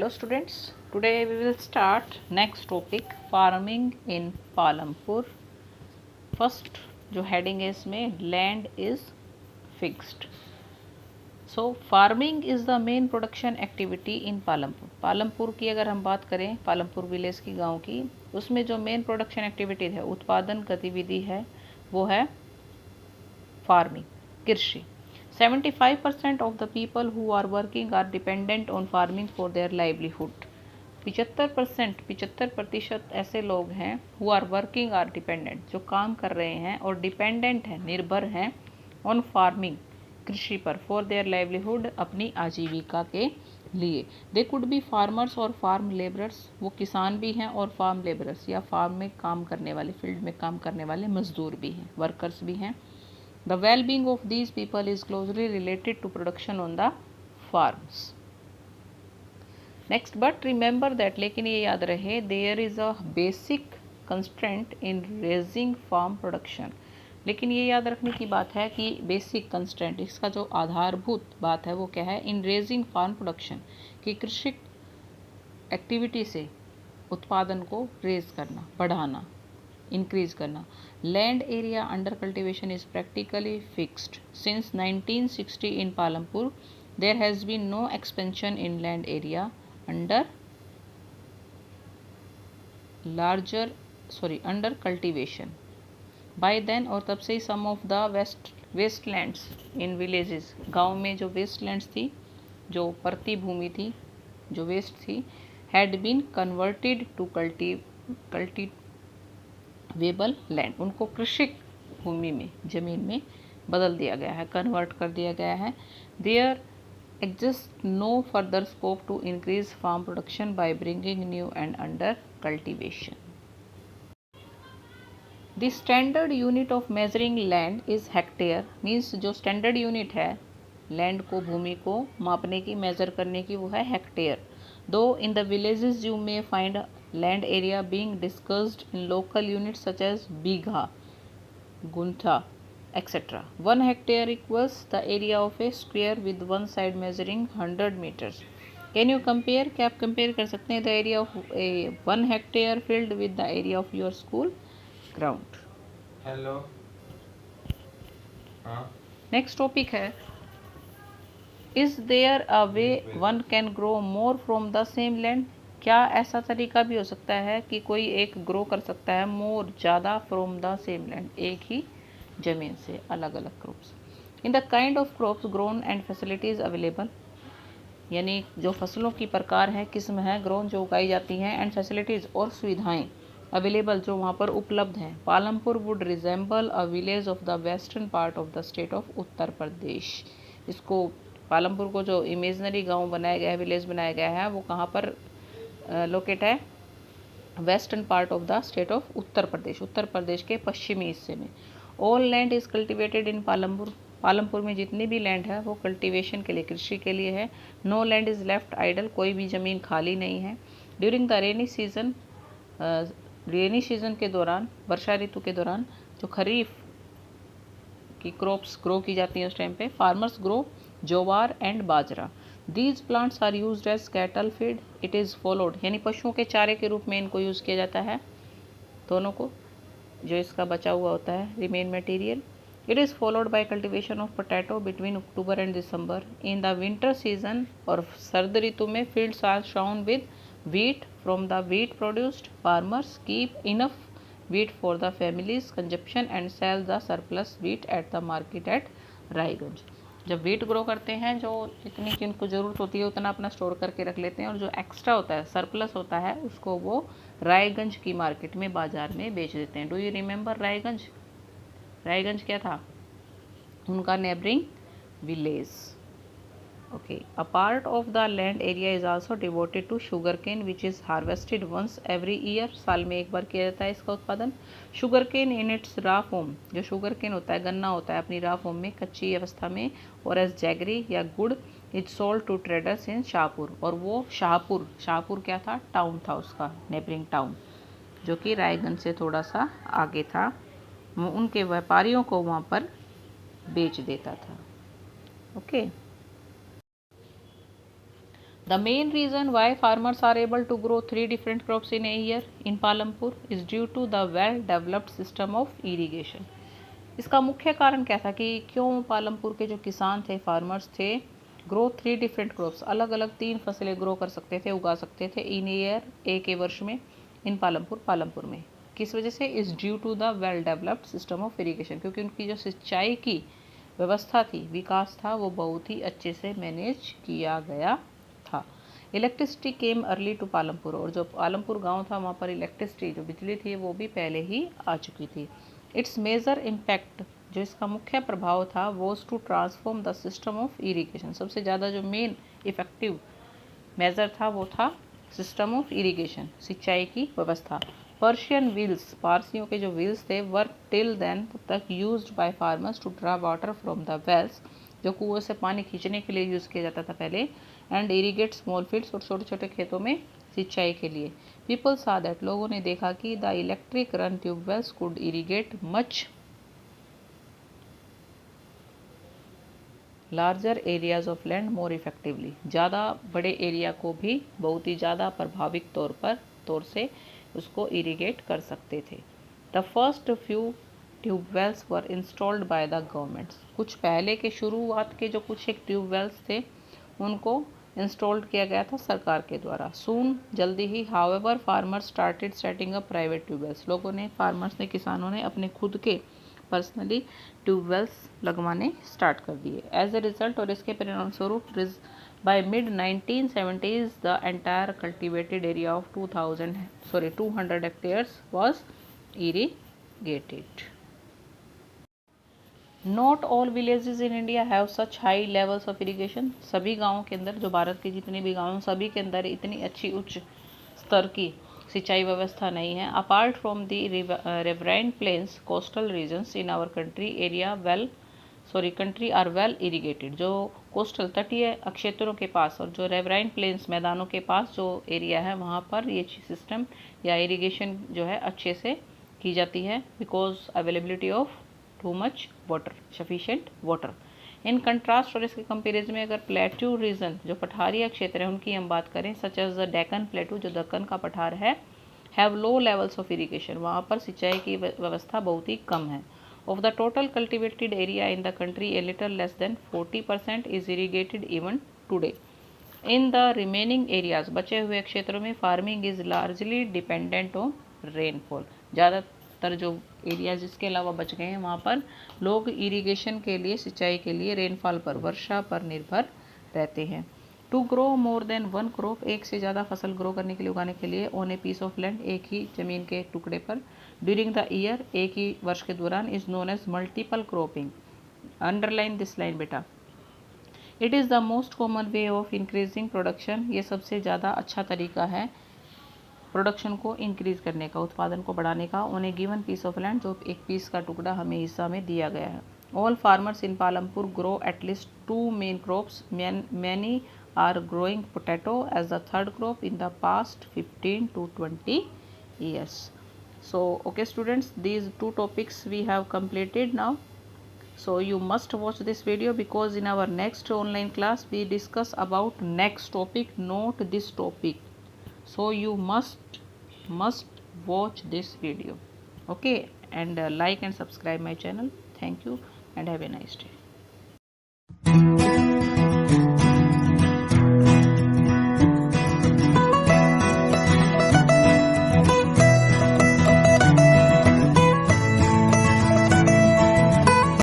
Hello students, today we will start next topic farming in Palampur. First जो heading है इसमें land is fixed. So farming is the main production activity in Palampur. Palampur की अगर हम बात करें, Palampur village की गांव की, उसमें जो मेन प्रोडक्शन एक्टिविटी है, उत्पादन गतिविधि है, वो है फार्मिंग, कृषि. 75% of the people who are working are dependent on farming for their livelihood. 75% ऐसे लोग हैं who are working are dependent, जो काम कर रहे हैं और डिपेंडेंट हैं, निर्भर हैं on farming, कृषि पर, for their livelihood, अपनी आजीविका के लिए. दे कुड बी फार्मर्स और फार्म लेबरर्स, वो किसान भी हैं और फार्म लेबरर्स या फार्म में काम करने वाले, फील्ड में काम करने वाले मजदूर भी हैं, वर्कर्स भी हैं. The well-being of these people is closely related to production on the farms. Next, but remember that, लेकिन ये याद रहे, there is a basic constraint in raising farm production. लेकिन ये याद रखने की बात है कि बेसिक कंस्ट्रेंट, इसका जो आधारभूत बात है वो क्या है, इन रेजिंग फार्म प्रोडक्शन, कि कृषि एक्टिविटी से उत्पादन को रेज करना, बढ़ाना, इंक्रीज करना. Land area under cultivation is practically fixed. Since 1960 in Palampur there has been no expansion in land area under under cultivation. By then, और तब से ही, some of the wastelands in villages, गाँव में जो वेस्टलैंड्स थी, जो परती भूमि थी, जो वेस्ट थी, had been converted to cultivable land. उनको कृषि भूमि में, जमीन में बदल दिया गया है, कन्वर्ट कर दिया गया है. There exist no further scope to increase farm production by bringing new and under cultivation. The standard unit of measuring land is hectare. Means जो स्टैंडर्ड यूनिट है लैंड को, भूमि को मापने की, मेजर करने की, वो है हेक्टेयर. दो in the villages you may find land area being discussed in local units such as bigha, guntha, etc. 1 hectare equals the area of a square with one side measuring 100 meters. Can you compare? क्या आप compare कर सकते हैं the area of a 1 hectare filled with the area of your school ground? Hello. Next topic है, is there a way one can grow more from the same land? क्या ऐसा तरीका भी हो सकता है कि कोई एक ग्रो कर सकता है मोर, ज़्यादा, फ्रॉम द सेम लैंड, एक ही ज़मीन से अलग अलग crops. In the kind of crops grown and facilities available, यानी जो फसलों की प्रकार है, किस्म है, ग्रोन जो उगाई जाती हैं, एंड फैसिलिटीज़ और सुविधाएं अवेलेबल जो वहाँ पर उपलब्ध हैं. Palampur would resemble a village of the western part of the state of Uttar Pradesh. इसको, पालमपुर को जो इमेजनरी गाँव बनाया गया है, विलेज बनाया गया है, वो कहाँ पर लोकेट है? Western part of the state of Uttar Pradesh, Uttar Pradesh के पश्चिमी हिस्से में. All land is cultivated in Palampur. Palampur में जितनी भी लैंड है वो कल्टिवेशन के लिए, कृषि के लिए है. No land is left idle, कोई भी ज़मीन खाली नहीं है. ड्यूरिंग द रेनी सीजन के दौरान, वर्षा ऋतु के दौरान, जो खरीफ की क्रॉप्स ग्रो की जाती हैं उस टाइम पे, farmers grow jowar and bajra. These plants are used as cattle feed. It is followed, यानी पशुओं के चारे के रूप में इनको यूज़ किया जाता है, दोनों को, जो इसका बचा हुआ होता है remain material. It is followed by cultivation of potato between October and December. In the winter season, और सर्द ऋतु में, fields are sown with wheat. From the wheat produced, farmers keep enough wheat for the family's consumption and sell the surplus wheat at the market at Raiganj. जब wheat grow करते हैं, जो जितनी की उनको ज़रूरत होती है उतना अपना स्टोर करके रख लेते हैं, और जो एक्स्ट्रा होता है, सरप्लस होता है, उसको वो रायगंज की मार्केट में, बाज़ार में बेच देते हैं. Do you remember Raiganj? Raiganj क्या था? उनका neighbouring village. Okay. A part of the land area is also devoted to sugarcane which is harvested once every year. साल में एक बार किया जाता है इसका उत्पादन. Sugarcane in its raw form, जो शुगर केन होता है, गन्ना होता है अपनी रा फॉर्म में, कच्ची अवस्था में, और एज जैगरी या गुड़, is sold to traders in Shahpur. और वो शाहपुर क्या था? टाउन था उसका, नेबरिंग टाउन, जो कि रायगंज से थोड़ा सा आगे था. वो उनके व्यापारियों को वहाँ पर बेच देता था. Okay. The main reason why farmers are able to grow 3 different crops in a year in Palampur is due to the well developed system of irrigation. इसका मुख्य कारण क्या था कि क्यों पालमपुर के जो किसान थे, फार्मर्स थे, ग्रो 3 डिफरेंट क्रॉप्स, अलग अलग 3 फसलें ग्रो कर सकते थे, उगा सकते थे इन ईयर, एक वर्ष में, इन पालमपुर में। किस वजह से? Is due to the well developed system of irrigation, क्योंकि उनकी जो सिंचाई की व्यवस्था थी, विकास था, वो बहुत ही अच्छे से मैनेज किया गया था। Electricity came early to Palampur, और जो पालमपुर गांव था वहाँ पर इलेक्ट्रिसिटी, जो बिजली थी, वो भी पहले ही आ चुकी थी। इट्स मेजर इम्पैक्ट, जो इसका मुख्य प्रभाव था, was to transform the system of irrigation. सबसे ज़्यादा जो मेन इफेक्टिव मेजर था वो था सिस्टम ऑफ इरीगेशन, सिंचाई की व्यवस्था। पर्शियन व्हील्स, पारसियों के जो व्हील्स थे, वर टिल देन तब तक used by farmers to draw water from the wells, जो कुएं से पानी खींचने के लिए यूज़ किया जाता था पहले, एंड इरीगेट स्मॉल फील्ड्स, और छोटे छोटे खेतों में सिंचाई के लिए। पीपल सा दैट, लोगों ने देखा कि the electric run tube wells could irrigate much larger areas of land more effectively, ज़्यादा बड़े एरिया को भी बहुत ही ज़्यादा प्रभावित तौर से उसको इरीगेट कर सकते थे। The first few tube wells were installed by the governments, कुछ पहले के शुरुआत के जो कुछ एक ट्यूबवेल्स थे उनको इंस्टॉल्ड किया गया था सरकार के द्वारा। सून, जल्दी ही, however farmers started setting up private tubewells, लोगों ने, फार्मर्स ने, किसानों ने अपने खुद के पर्सनली ट्यूबवेल्स लगवाने स्टार्ट कर दिए। एज ए रिजल्ट, और इसके परिणाम स्वरूप, by mid 1970s the entire cultivated area of 200 hectares was irrigated. Not all villages in India have such high levels of irrigation, सभी गाँवों के अंदर, जो भारत के जितने भी गाँव, सभी के अंदर इतनी अच्छी उच्च स्तर की सिंचाई व्यवस्था नहीं है। Apart from the riverine plains, coastal regions in our country are well irrigated, जो कोस्टल तटीय क्षेत्रों के पास और जो रेवराइन प्लेन्स मैदानों के पास जो एरिया है, वहाँ पर ये सिस्टम या इरीगेशन जो है अच्छे से की जाती है, because availability of too much water, sufficient water. In contrast, और इसके कंपेरिजन में अगर प्लेट्यू रीजन, जो पठारीय क्षेत्र है, उनकी हम बात करें, such as the Deccan plateau, जो दक्कन का पठार है, have low levels of irrigation, वहाँ पर सिंचाई की व्यवस्था बहुत ही कम है। Of the total cultivated area in the country, a little less than 40% is irrigated even today. In the remaining areas, बचे हुए क्षेत्रों में, farming is largely dependent on rainfall, ज़्यादातर जो एरिया जिसके अलावा बच गए हैं, वहाँ पर लोग इरिगेशन के लिए, सिंचाई के लिए रेनफॉल पर, वर्षा पर निर्भर रहते हैं। To grow more than one crop, एक से ज़्यादा फसल ग्रो करने के लिए, उगाने के लिए, on a piece of land, एक ही ज़मीन के टुकड़े पर, ड्यूरिंग द ईयर, एक ही वर्ष के दौरान, is known as multiple cropping. Underline this line बेटा। It is the most common way of increasing production, ये सबसे ज़्यादा अच्छा तरीका है प्रोडक्शन को इंक्रीज करने का, उत्पादन को बढ़ाने का, on a given piece of land, जो एक पीस का टुकड़ा हमें हिस्सा में दिया गया है। All farmers in Palampur grow at least 2 main crops, many are growing potato as the third crop in the past 15 to 20 years. So okay students, these 2 topics we have completed now. So you must watch this video, because in our next online class we discuss about next topic, not this topic. So you must watch this video, okay, and like and subscribe my channel. Thank you and have a nice day.